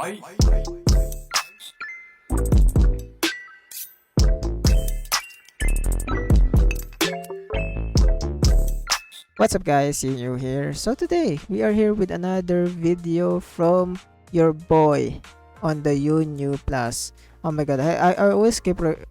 What's up guys, Yunyu here. So today, we are here with another video from your boy on the Yunyu Plus. Oh my god, I always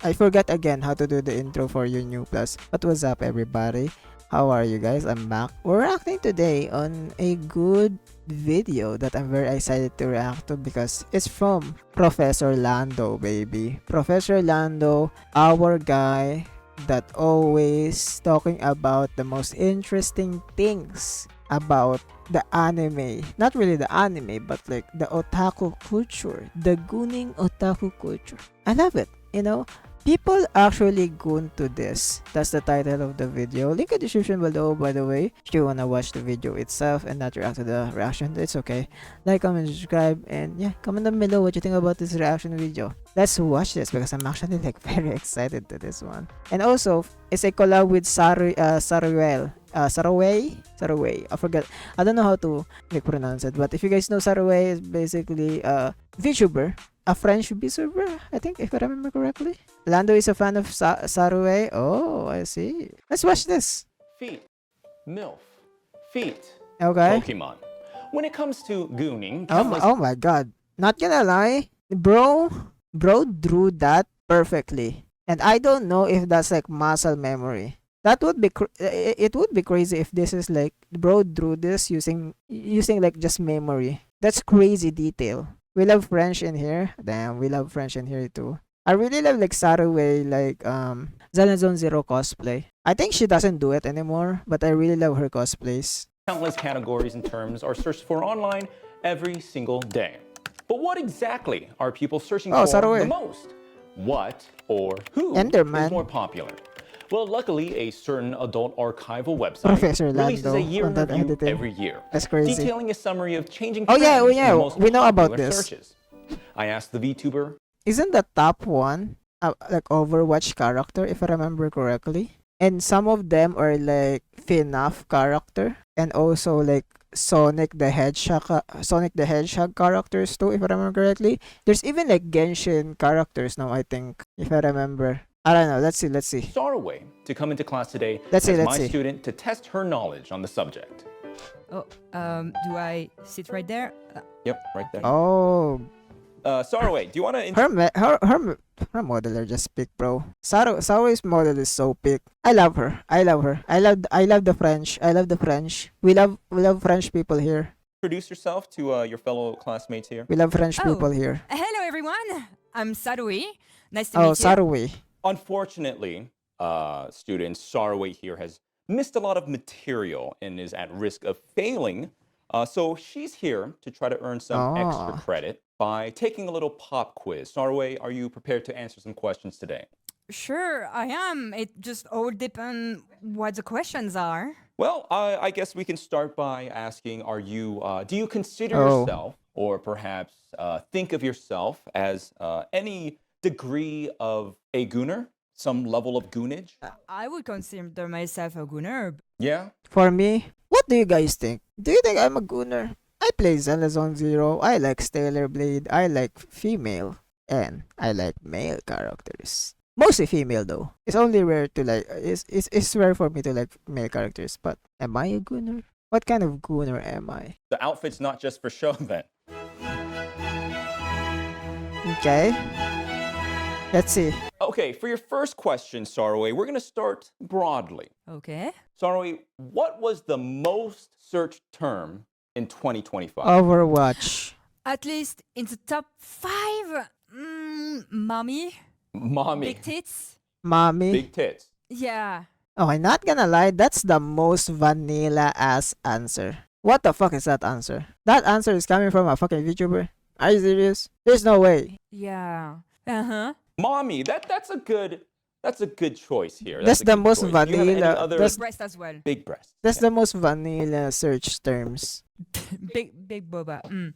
I forget again how to do the intro for Yunyu Plus. But what's up everybody? How are you guys? I'm back. We're reacting today on a good video that I'm very excited to react to because it's from Professor Lando, baby. Professor Lando, our guy that always talking about the most interesting things about the anime. Not really the anime, but like the otaku culture, the gooning otaku culture. I love it, you know. People actually goon to this. That's the title of the video. Link in the description below, by the way. If you wanna watch the video itself and not react to the reaction, it's okay. Like, comment, subscribe, and yeah, comment down below what you think about this reaction video. Let's watch this because I'm actually like very excited to this one. And also, it's a collab with Saruel. Saraway. I forgot. I don't know how to like pronounce it, but if you guys know, Saraway is basically a VTuber, a French VTuber, I think, if I remember correctly. Lando is a fan of Saraway. Oh, I see. Let's watch this. Feet. MILF. Feet. Okay. Pokemon. When it comes to gooning, Oh my god. Not gonna lie, bro drew that perfectly. And I don't know if that's like muscle memory. That would be it would be crazy if this is like bro drew this using like just memory. That's crazy detail. We love French in here. Damn, we love French in here too. I really love like Saraway, like Zone Zero cosplay. I think she doesn't do it anymore, but I really love her cosplays. countless categories and terms are searched for online every single day. But what exactly are people searching for Saraway. the most? What or who Enderman. is more popular? Well, luckily, a certain adult archival website Professor releases Lando a year on that review editing. every year, That's crazy. detailing a summary of changing Oh trends yeah, in the most we know about popular this. searches. I asked the VTuber, Isn't the top one like Overwatch character, if I remember correctly? And some of them are like FNAF character, and also like Sonic the Hedgehog characters too, if I remember correctly. There's even like Genshin characters now, I think, if I remember. I don't know. Let's see. Saraway, to come into class today Let's as see. my student to test her knowledge on the subject. Oh, do I sit right there? Yep, right there. Oh, Saraway, do you want to... her model are just pick, bro. Saraway's model is so pick. I love her. I love the French. We love French people here. introduce yourself to your fellow classmates here? We love French people here. Hello, everyone. I'm Sarui. Nice to Oh, meet you. Saraway. Unfortunately, students, Saraway here has missed a lot of material and is at risk of failing. So she's here to try to earn some extra credit by taking a little pop quiz. Saraway, are you prepared to answer some questions today? Sure, I am. It just all depends what the questions are. Well, I guess we can start by asking, do you consider yourself, or perhaps think of yourself as any degree of a gooner? Some level of goonage? I would consider myself a gooner. Yeah? For me, what do you guys think? Do you think I'm a gooner? I play Zone Zero. I like Stellar Blade. I like female. And I like male characters. Mostly female though. It's only rare to like, it's rare for me to like male characters. But am I a gooner? What kind of gooner am I? The outfit's not just for show then. Okay. Let's see. Okay, for your first question, Saraway, we're going to start broadly. Okay. Saraway, what was the most searched term in 2025? Overwatch. At least in the top 5, mommy, Mommy. big tits. Mommy. Big tits. Yeah. Oh, I'm not gonna lie, that's the most vanilla ass answer. What the fuck is that answer? That answer is coming from a fucking VTuber? Are you serious? There's no way. Yeah. Uh-huh. Mommy, that's a good choice here. That's a the good most choice. Do you have any vanilla- other that's- Big breast as well. big breasts? That's the most vanilla search terms. big boba.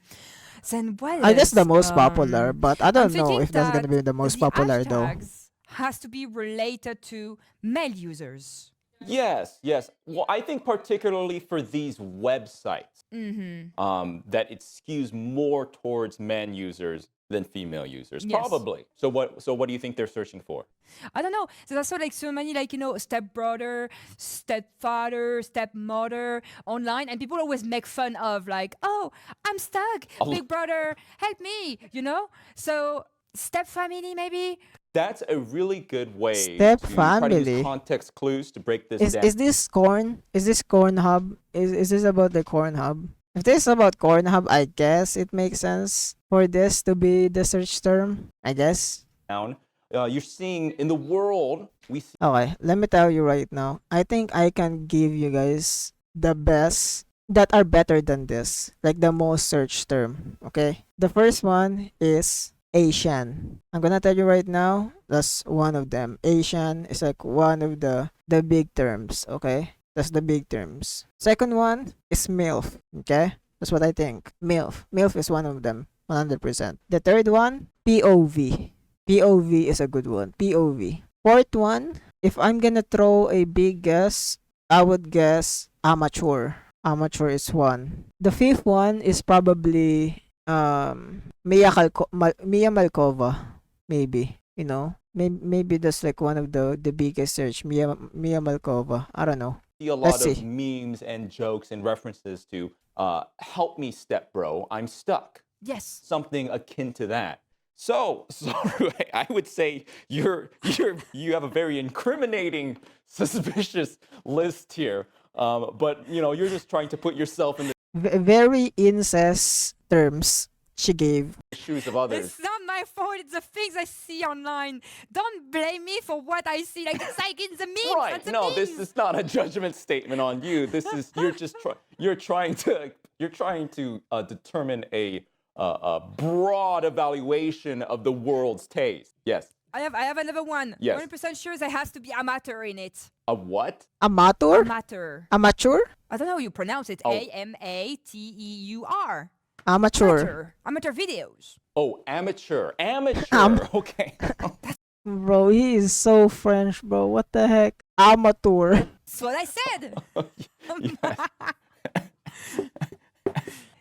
Then what I guess the else? most popular, but I don't know thinking if that's gonna be the most the popular though. hashtags has to be related to male users. Yes, yes. Well, I think particularly for these websites, that it skews more towards men users than female users. Yes. Probably. So what do you think they're searching for? I don't know. So that's like so many stepbrother, stepfather, stepmother online, and people always make fun of like, oh, I'm stuck, big brother, help me, So step family maybe. That's a really good way Step to try to use family. context clues to break this Is down. is this corn? Is this corn hub? Is this about the corn hub? If this is about corn hub, I guess it makes sense for this to be the search term. I guess. You're seeing in the world, we see Okay, let me tell you right now. I think I can give you guys the best that are better than this, like the most search term. Okay, the first one is Asian. I'm gonna tell you right now. That's one of them. Asian is like one of the big terms. Okay, that's the big terms. Second one is MILF. Okay, that's what I think. MILF. MILF is one of them. 100%. The third one, POV. POV is a good one. POV. Fourth one, if I'm gonna throw a big guess, I would guess amateur. Amateur is one. The fifth one is probably Mia Malkova, maybe. Maybe that's like one of the biggest search. Mia Malkova. I don't know. a lot Let's of see. memes and jokes and references to help me step bro, I'm stuck. Yes. Something akin to that. So I would say you have a very incriminating, suspicious list here. But you're just trying to put yourself in the Very incest terms she gave. shoes of others. It's not my fault. It's the things I see online. Don't blame me for what I see. Like it's like in the memes. Right. That's the No, this memes. is not a judgment statement on you. This is you're trying to determine a broad evaluation of the world's taste. Yes. I have another one. Yes. 100% sure there has to be amateur in it. A what? Amateur? Amateur. Amateur? I don't know how you pronounce it. Oh. AMATEUR. Amateur. Amateur videos. Oh, amateur. Amateur. Okay. Bro, he is so French, bro. What the heck? Amateur. That's what I said.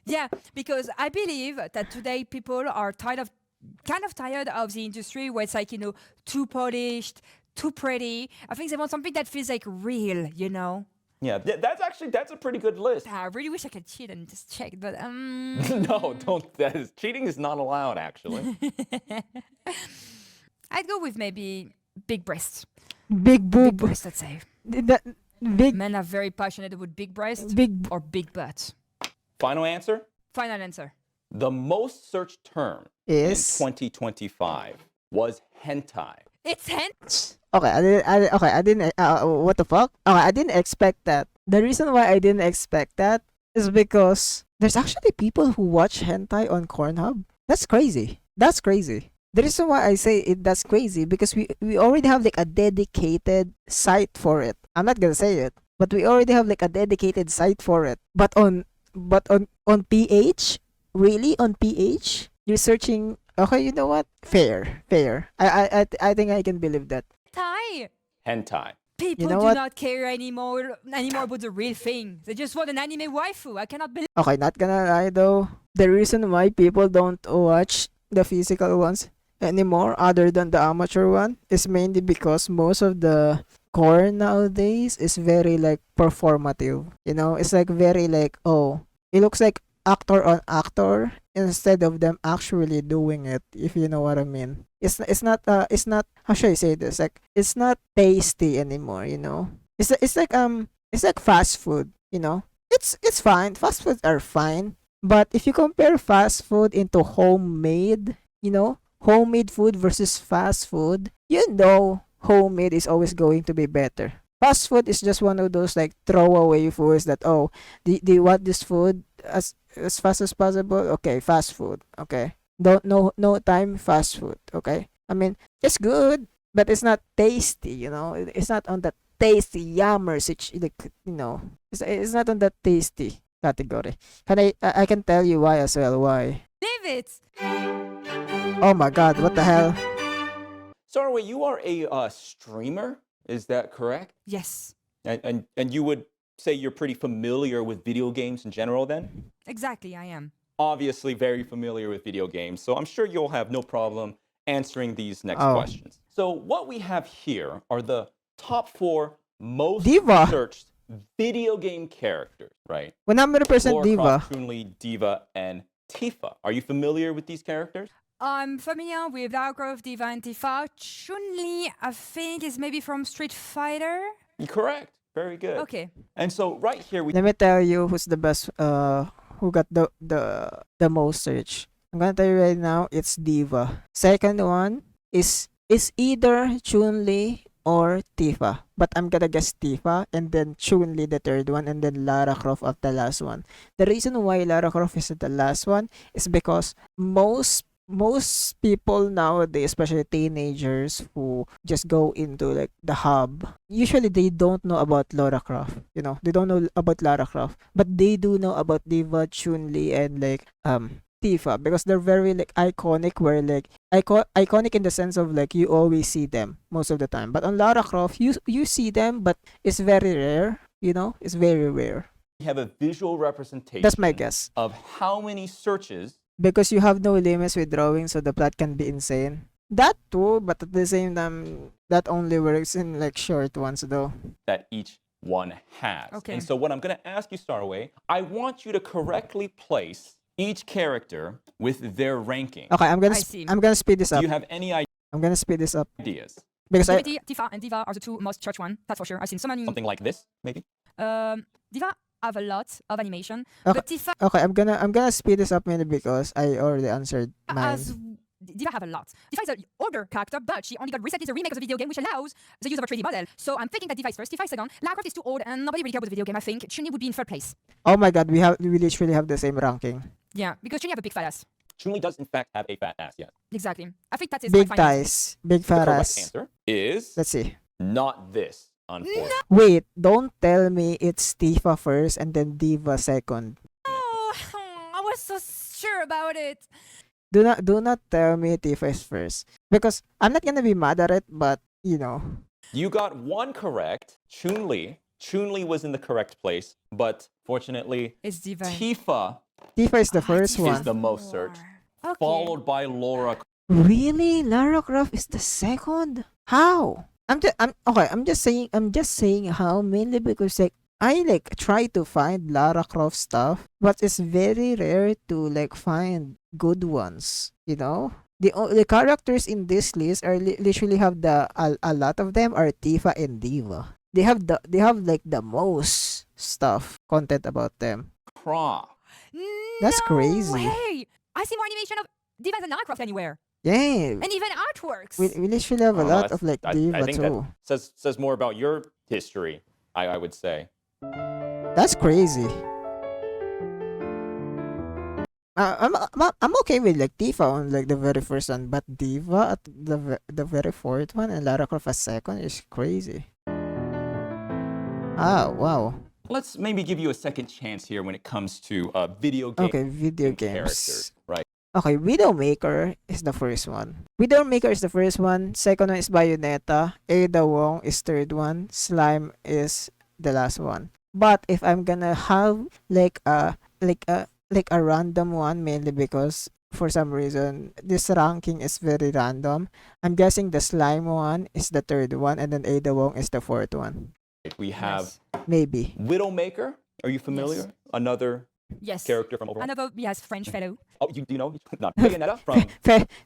Yeah, because I believe that today people are kind of tired of the industry where it's like, too polished, too pretty. I think they want something that feels like real, Yeah, that's a pretty good list. I really wish I could cheat and just check, but No, don't. Cheating is not allowed, actually. I'd go with maybe big breasts. Big Big boob. breasts, let's say. That big Men are very passionate with big breasts big or big butts. Final answer. Final answer. The most searched term is in 2025 was hentai. It's hent. okay. I didn't. What the fuck? Okay, I didn't expect that. The reason why I didn't expect that is because there's actually people who watch hentai on Pornhub. That's crazy. That's crazy. The reason why I say that's crazy because we already have like a dedicated site for it. I'm not gonna say it, but we already have like a dedicated site for it. But on PH, really on PH, you're searching. Okay, you know what? Fair. I think I can believe that. Hentai. People You know do what? not care anymore about the real thing. They just want an anime waifu. I cannot believe. Okay, not gonna lie though. The reason why people don't watch the physical ones anymore, other than the amateur one, is mainly because most of the core nowadays is very like performative. It's like very like, oh, it looks like actor on actor instead of them actually doing it. If you know what I mean. It's not how should I say this? Like it's not tasty anymore. It's like fast food. It's fine. Fast foods are fine. But if you compare fast food into homemade, homemade food versus fast food, homemade is always going to be better. Fast food is just one of those like throwaway foods that, oh, do you want this food as fast as possible? Okay, fast food. Okay. Don't no time fast food. Okay. I mean, it's good, but it's not tasty, It's not on the tasty yummer it's not on the tasty category. I can tell you why as well. Why? it. Oh my god, what the hell? Sorry, you are a streamer. Is that correct? Yes. And you would say you're pretty familiar with video games in general then? Exactly, I am. Obviously very familiar with video games, so I'm sure you'll have no problem answering these next Oh. questions. So what we have here are the top 4 most Diva. searched video game characters, right? 100% Lara Diva. Croft, Chun-Li, Diva, and Tifa. Are you familiar with these characters? I'm familiar with Lara Croft, Diva, and Tifa. Chun-Li, I think, is maybe from Street Fighter. Correct. Very good. Okay. And so right here we Let me tell you who's the best, who got the most search. I'm gonna tell you right now, it's Diva. Second one is either Chun-Li or Tifa. But I'm gonna guess Tifa, and then Chun-Li the third one, and then Lara Croft of the last one. The reason why Lara Croft is the last one is because most people nowadays, especially teenagers who just go into like the hub, usually they don't know about Lara Croft. You know, they don't know about Lara Croft, but they do know about Diva, Chun-Li, and like Tifa, because they're very like iconic, where like iconic in the sense of like you always see them most of the time. But on Lara Croft, you see them, but it's very rare. You know, it's very rare. We have a visual representation. That's my guess. Of how many searches. Because you have no limits with drawing, so the plot can be insane. That too, but at the same time, that only works in like short ones though. That each one has. Okay. And so what I'm going to ask you, Starway, I want you to correctly place each character with their ranking. Okay, I'm I see. gonna speed this Do up. you have any I'm gonna speed this up ideas? because Tifa and Diva are the 2 most searched one. That's for sure. I've seen so many. Something like this, maybe? Diva have a lot of animation, Okay. but Tifa okay, I'm gonna speed this up mainly because I already answered mine. Diva have a lot. Diva is an older character, but she only got recently the remake of the video game, which allows the use of a 3D model. So I'm thinking that Diva is first, Tifa is second. Lara Croft is too old, and nobody really cares about the video game. I think Chun-Li would be in third place. Oh my god, we literally have the same ranking. Yeah, because Chun-Li have a big fat ass. Chun-Li does in fact have a fat ass, yes. Exactly. I think that is Big my final thighs, big The fat correct ass. answer is Let's see. not this, unfortunately. Wait, don't tell me it's Tifa first and then Diva second. Oh, I was so sure about it. Do not tell me Tifa is first, because I'm not gonna be mad at it, but you know. You got one correct, Chun-Li. Chun-Li was in the correct place, but fortunately, It's Diva. Tifa Tifa is the first is one. the most searched, Okay. followed by Lara. Really? Lara Croft is the second? How? I'm just saying how, mainly because like I like try to find Lara Croft stuff, but it's very rare to like find good ones, you know? The characters in this list are literally have a lot of them are Tifa and Diva. They have like the most stuff content about them. Croft. That's No crazy. way. I see more animation of Diva than Lara Croft anywhere. Yeah. And even artworks. We literally have a lot of like Diva I think too. that says more about your history, I would say. That's crazy. I'm okay with like Tifa on like the very first one, but Diva at the very fourth one and Lara Croft as second is crazy. Ah, wow. Let's maybe give you a second chance here when it comes to video game Okay, video characters, games. right? Okay, Widowmaker is the first one. Widowmaker is the first one. Second one is Bayonetta. Ada Wong is third one. Slime is the last one. But if I'm gonna have like a random one, mainly because for some reason this ranking is very random, I'm guessing the Slime one is the third one, and then Ada Wong is the fourth one. We have Yes. Maybe. Widowmaker. Are you familiar? Yes. Another Yes. character from Overwatch. Another yes French fellow. Oh, do you know? Not Bayonetta from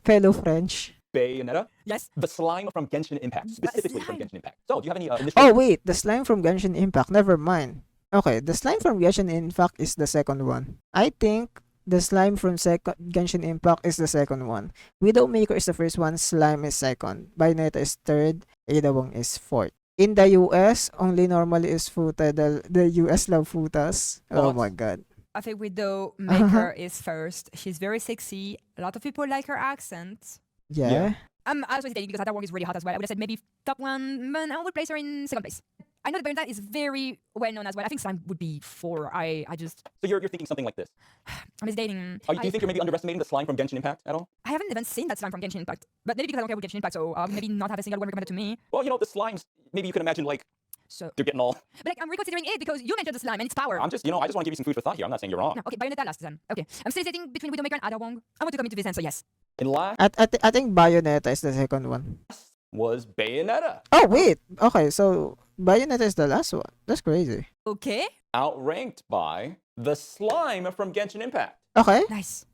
Fellow French. Bayonetta. Yes. The slime from Genshin Impact, specifically from slime. Genshin Impact. So, do you have any initial? Oh wait, the Slime from Genshin Impact. Never mind. Okay, the Slime from Genshin Impact is the second one. I think the Slime from Genshin Impact is the second one. Widowmaker is the first one. Slime is second. Bayonetta is third. Ada Wong is fourth. In the US, only normally is Futa. The US love Futas. Oh Thoughts? my god. I think Widowmaker is first. She's very sexy. A lot of people like her accent. Yeah. I'm also hesitating because Ada Wong is really hot as well. I would have said maybe top one, but I would place her in second place. I know that Bayonetta is very well known as well. I think Slime would be 4. I just So you're thinking something like this. I'm hesitating. Do you think you're maybe underestimating the slime from Genshin Impact at all? I haven't even seen that Slime from Genshin Impact, but maybe because I don't care about Genshin Impact, so maybe not have a single one recommended to me. Well, the slimes. Maybe you can imagine like So, You're getting all. but like, I'm reconsidering it because you mentioned the slime and its power. I'm just, I just want to give you some food for thought here. I'm not saying you're wrong. No, okay, Bayonetta last then. Okay, I'm still sitting between Widowmaker and Ada Wong. I want to come into this answer, yes. And last I think Bayonetta is the second one. was Bayonetta. Oh wait, okay, so Bayonetta is the last one. That's crazy. Okay, Outranked by the slime from Genshin Impact. Okay, nice.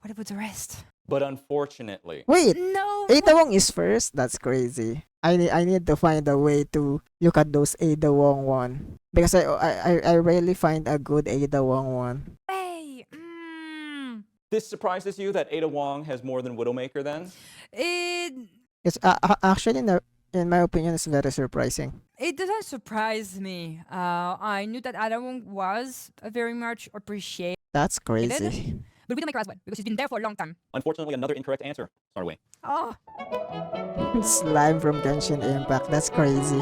What about the rest? But unfortunately, wait. No. Ada Wong is first. That's crazy. I need to find a way to look at those Ada Wong one because I rarely find a good Ada Wong one. Hey. this surprises you that Ada Wong has more than Widowmaker then? It's actually in my opinion, it's very surprising. It doesn't surprise me. I knew that Ada Wong was very much appreciated. That's crazy. But Widowmaker as well, because she's been there for a long time. Unfortunately, another incorrect answer. Sorry. Oh. Slime from Genshin Impact. That's crazy.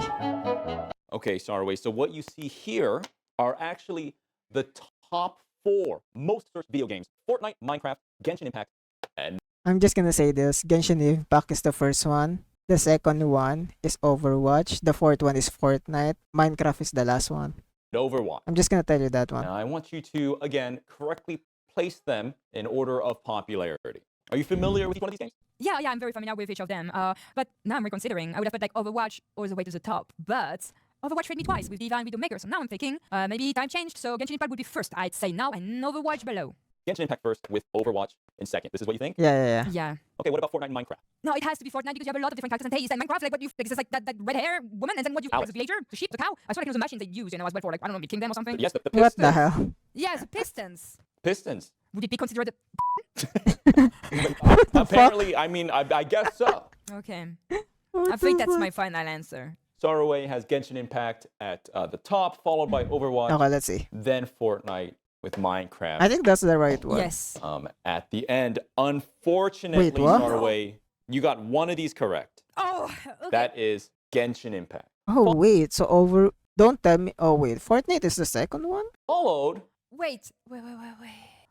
Okay, Sarway. So what you see here are actually the top 4 most searched video games: Fortnite, Minecraft, Genshin Impact, and I'm just gonna say this. Genshin Impact is the first one. The second one is Overwatch. The fourth one is Fortnite. Minecraft is the last one. Overwatch. I'm just gonna tell you that one. Now, I want you to, again, correctly place them in order of popularity. Are you familiar with each one of these games? Yeah, I'm very familiar with each of them. But now I'm reconsidering. I would have put like Overwatch all the way to the top. But Overwatch failed me twice with Divine Widowmaker. So now I'm thinking maybe time changed. So Genshin Impact would be first, I'd say now, and Overwatch below. Genshin Impact first with Overwatch in second. This is what you think? Yeah. Yeah. Okay, what about Fortnite and Minecraft? No, it has to be Fortnite because you have a lot of different characters and tastes. And Minecraft, like what you like, it's like that red hair woman, and then what you Alex. the villager, the sheep, the cow. I saw like those machines they use, as well for like I don't know, kingdom or something. Yes, the What Pistons. the hell? Yes, the pistons. Pistons. Would it be considered? Apparently, I mean, I guess so. Okay. I think that's my final answer. Saraway has Genshin Impact at the top, followed by Overwatch, Okay, let's see. then Fortnite with Minecraft. I think that's the right one. Yes. At the end, unfortunately, Wait, what? Saraway, you got one of these correct. Oh, okay. That is Genshin Impact. Oh wait, so don't tell me. Oh wait, Fortnite is the second one? Followed. Wait.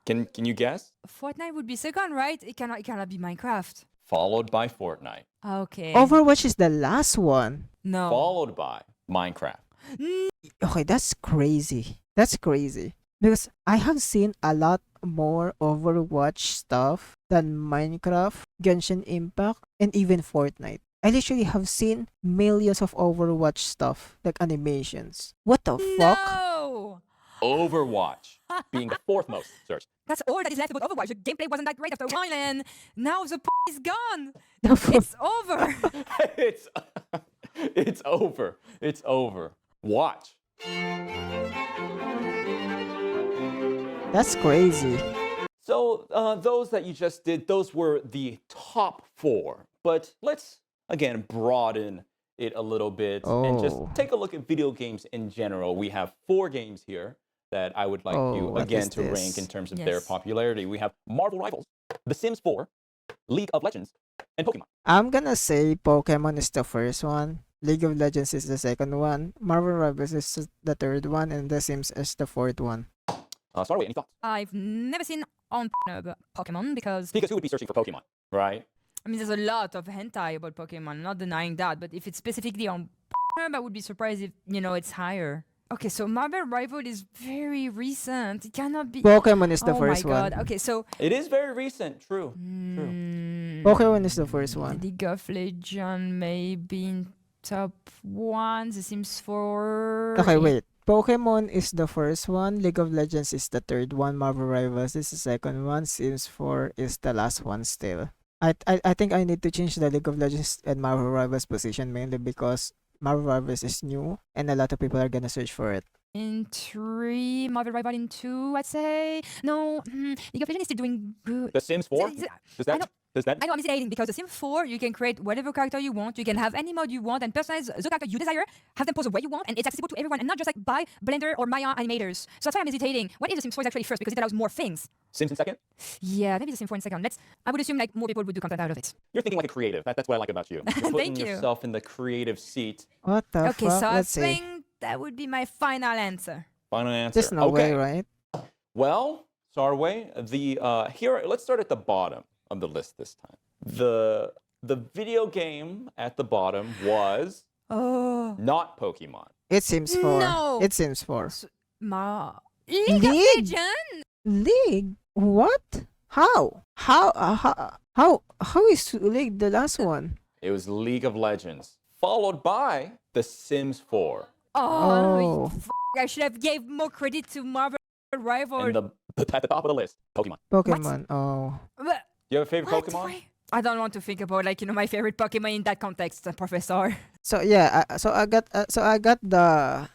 Can you guess? Fortnite would be second, right? It cannot be Minecraft. Followed by Fortnite. Okay. Overwatch is the last one. No. Followed by Minecraft. Okay, that's crazy. That's crazy. Because I have seen a lot more Overwatch stuff than Minecraft, Genshin Impact, and even Fortnite. I literally have seen millions of Overwatch stuff, like animations. What the fuck? No. Overwatch being the 4th most searched. That's all that is left about Overwatch. The gameplay wasn't that great after a while, and now the is gone. The fuck? It's over. It's over. It's over. Watch. That's crazy. So those that you just did, those were the top 4. But let's, again, broaden it a little bit and just Oh. take a look at video games in general. We have 4 games here that I would like Oh, you, what again, is to this? rank in terms of their Yes. popularity. We have Marvel Rivals, The Sims 4, League of Legends, and Pokemon. I'm gonna say Pokemon is the first one. League of Legends is the second one. Marvel Rivals is the third one, and The Sims is the fourth one. Sorry, any thoughts? I've never seen on Pokemon because Because who would be searching for Pokemon, right? I mean there's a lot of hentai about Pokemon. Not denying that, but if it's specifically on Pornhub, I would be surprised if it's higher. Okay, so Marvel Rival is very recent. It cannot be. Pokemon is the Oh first my god. one. Okay, so It is very recent. True. Pokemon is the first one. League of Legends maybe in top 1. The Sims 4. Okay, wait. Pokemon is the first one. League of Legends is the third one. Marvel Rivals is the second one. Sims 4 is the last one still. I think I need to change the League of Legends and Marvel Rivals position mainly because Marvel Rivals is new and a lot of people are gonna search for it. In 3, Marvel Rival in 2, I'd say. No, League of Legends is still doing good. The Sims 4? Does that? I know I'm hesitating because the Sim 4, you can create whatever character you want. You can have any mod you want and personalize the character you desire, have them pose the way you want, and it's accessible to everyone and not just like by Blender or Maya animators. So that's why I'm hesitating. What if the Sim 4 is actually first because it allows more things? Sims in second? Yeah, maybe the Sim 4 in second. I would assume like more people would do content out of it. You're thinking like a creative. That's what I like about you. You're putting Thank you. yourself in the creative seat. What the Okay, fuck? so I Let's see. think that would be my final answer. Final answer. There's no okay. way, right? Well, Sarway, here let's start at the bottom of the list this time. The video game at the bottom was Oh. not Pokemon. It seems 4. No. It seems 4. League of League? Legends? League? What? How is League the last one? It was League of Legends, followed by The Sims 4. Oh. I should have gave more credit to Marvel Rival. And at the top of the list, Pokemon. Pokemon. Oh. Do you have a favorite What? Pokemon? I don't want to think about my favorite Pokemon in that context, Professor. So yeah, I got the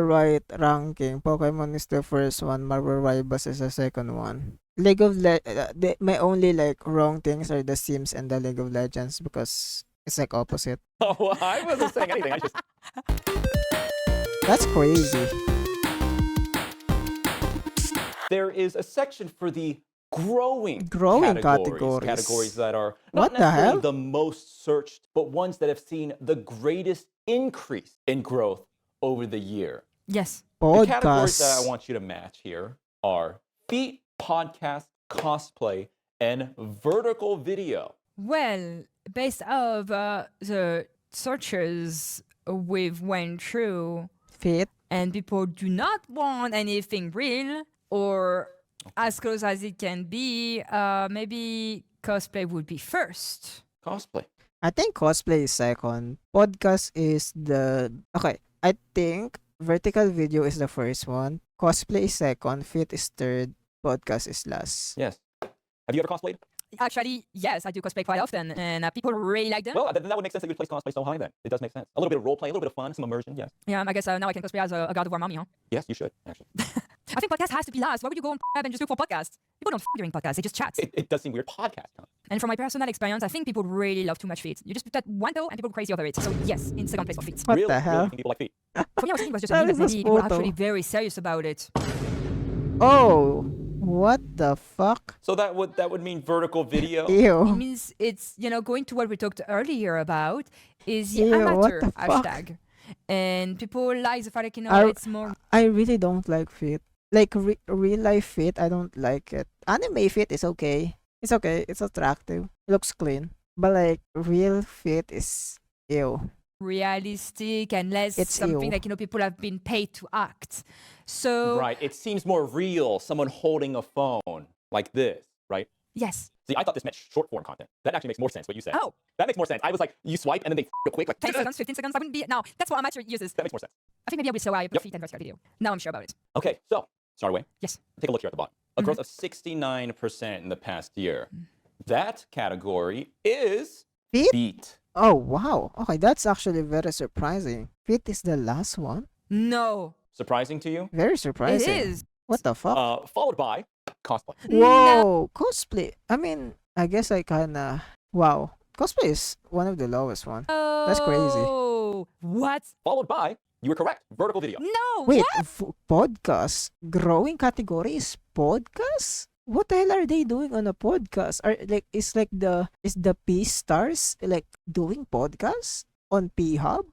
right ranking. Pokemon is the first one. Marvel Rivals is the second one. My only wrong things are the Sims and the League of Legends because it's opposite. Oh, well, I wasn't saying anything. I just. That's crazy. There is a section for the growing categories. Categories that are What not the necessarily hell? the most searched, but ones that have seen the greatest increase in growth over the year. Yes. The categories that I Podcasts. want you to match here are feat, podcast, cosplay, and vertical video. Well, based of the searches we've went through, Fit. and people do not want anything real or as close as it can be, maybe cosplay would be first. Cosplay. I think cosplay is second. Podcast is okay. I think vertical video is the first one. Cosplay is second. Fit is third. Podcast is last. Yes. Have you ever cosplayed? Actually, yes, I do cosplay quite often, and people really like them. Well, then that would make sense that you'd place cosplay so high then. It does make sense. A little bit of role play, a little bit of fun, some immersion, yes. Yeah, I guess now I can cosplay as a God of War mommy, huh? Yes, you should, actually. I think podcast has to be last. Why would you go on PHub and just look for podcasts? People don't during podcasts, they just chat. It does seem weird. Podcast. And from my personal experience, I think people really love too much feet. You just put that one toe and people go crazy over it. So yes, in second place for feet. What Really, the hell? Really think people like feet. For me, I was thinking it was just a That meme, but is a maybe people are photo. actually very serious about it. Oh, what the fuck? So that would mean vertical video. It Ew. means it's, going to what we talked earlier about, is the Ew, what amateur the fuck? hashtag. And people like the fact that, I- it's more... I really don't like fit. Real life fit, I don't like it. Anime fit is okay. It's okay. It's attractive. It looks clean. But real fit is ew. realistic and less It's something ew. like people have been paid to act. So Right. It seems more real. Someone holding a phone like this, right? yes, See, I thought this meant short form content. That actually makes more sense what you said. Oh. That makes more sense. I was like, you swipe and then they real quick, like 10 seconds, 15 seconds. That wouldn't be now. That's what amateur uses. That makes more sense. I think maybe I will slow I Yep. feet and vertical video. Now I'm sure about it. Okay, so Starway. Yes. Take a look here at the bottom. A growth of 69% in the past year. That category is Feet? feet. Oh wow. Okay, that's actually very surprising. Fit is the last one. No, Surprising to you? Very surprising. it is. What the fuck? Followed by cosplay. Whoa, cosplay. I mean, I guess I kinda. Wow, cosplay is one of the lowest one. That's crazy. Oh, what? Followed by, you were correct, vertical video. No, Wait, what? podcast. Growing category is podcast. What the hell are they doing on a podcast? Is the P stars doing podcasts on PHub?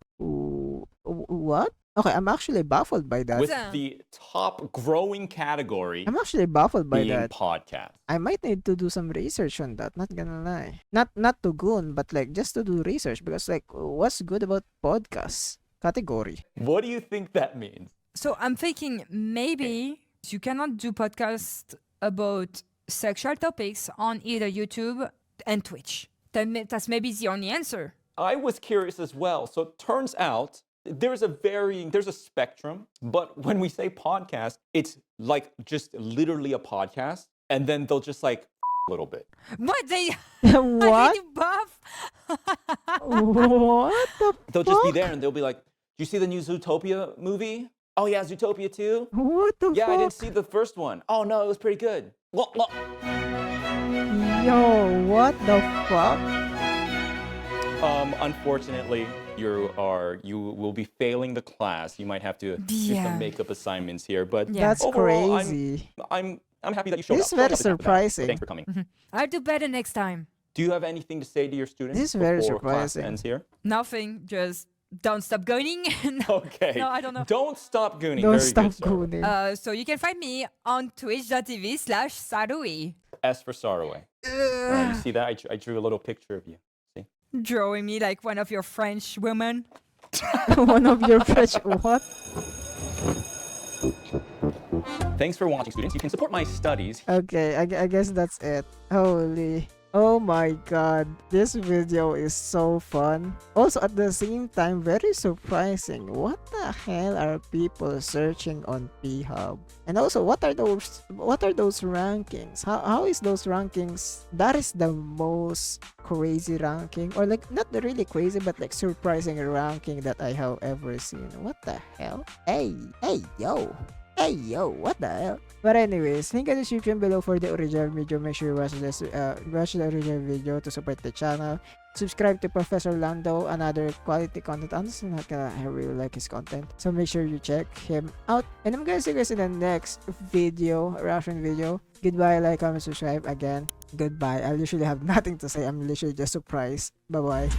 What? Okay, I'm actually baffled by that. With Yeah. the top growing category I'm actually baffled by being that. podcast. I might need to do some research on that. Not gonna lie. Not to goon, but just to do research because what's good about podcasts category? What do you think that means? So I'm thinking maybe you cannot do podcast about sexual topics on either YouTube and Twitch. That's maybe the only answer. I was curious as well. So it turns out there's a spectrum, but when we say podcast, it's just literally a podcast, and then they'll just a little bit. What they? What? Are they buff? What the They'll just be fuck? there and they'll be like, "Do you see the new Zootopia movie? Oh yeah, Zootopia 2? What the Yeah, fuck? I didn't see the first one. Oh no, it was pretty good. Look. Yo, what the fuck? Unfortunately, you will be failing the class. You might have to do Yeah. some makeup assignments here, but Yeah. That's overall, crazy. I'm happy that you showed This is up. very Showed up is half the battle, so surprising. Thanks for coming. I'll do better next time. Do you have anything to say to your students This is very before class surprising. ends here? Nothing. Just don't stop going. Okay. No, I don't know. Don't stop gooning. Don't Very stop good, Sarah. gooning. So you can find me on twitch.tv/Sarui. S for Saraway. Alright, you see that? I drew a little picture of you. See? Drawing me like one of your French women. One of your fresh what? Thanks for watching, students. You can support my studies. Okay, I guess that's it. Holy. Oh my god, this video is so fun. Also at the same time, very surprising. What the hell are people searching on PHub? And also, what are those rankings? How is those rankings? That is the most crazy ranking, or like not really crazy but like surprising ranking that I have ever seen. What the hell? Hey, yo. Hey yo, what the hell? But anyways, link in the description below for the original video. Make sure you watch the original video to support the channel. Subscribe to Professor Lando, another quality content. Honestly, I really like his content, so make sure you check him out. And I'm gonna see you guys in the next video, reaction video. Goodbye, like, comment, subscribe. Again, goodbye. I literally have nothing to say. I'm literally just surprised. Bye bye.